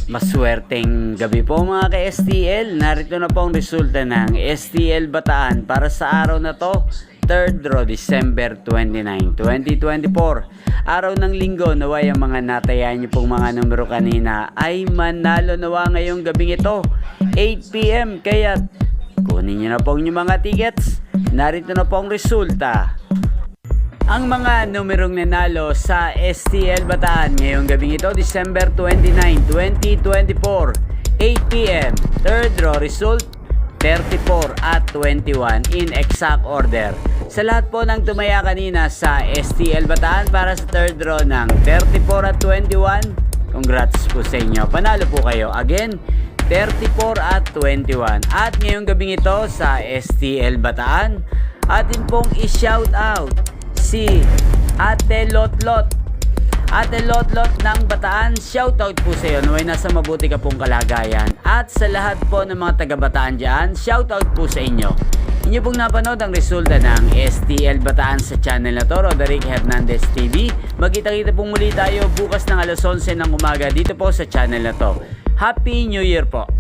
Maswerteng gabi po mga ka-STL. Narito na po ang resulta ng STL Bataan para sa araw na to, 3rd draw, December 29, 2024. Araw ng linggo, naway ang mga natayan niyo pong mga numero kanina ay manalo nawa ngayong gabing ito, 8 PM. Kaya kunin niyo na po yung mga tickets. Narito na po ang resulta. Ang mga numerong nanalo sa STL Bataan ngayong gabing ito, December 29, 2024, 8 PM. Third draw result, 34 at 21 in exact order. Sa lahat po ng tumaya kanina sa STL Bataan para sa third draw ng 34 at 21, congrats po sa inyo. Panalo po kayo. Again, 34 at 21. At ngayong gabing ito sa STL Bataan, atin pong i-shout out si Ate Lotlot. Ate Lotlot ng Bataan, shoutout po sa iyo. Naway nasa mabuti ka pong kalagayan. At sa lahat po ng mga taga Bataan dyan, shoutout po sa inyo. Inyo pong napanood ang resulta ng STL Bataan sa channel na to, Roderick Hernandez TV. Magkita-kita pong muli tayo bukas ng alas 11 ng umaga dito po sa channel na to. Happy New Year po!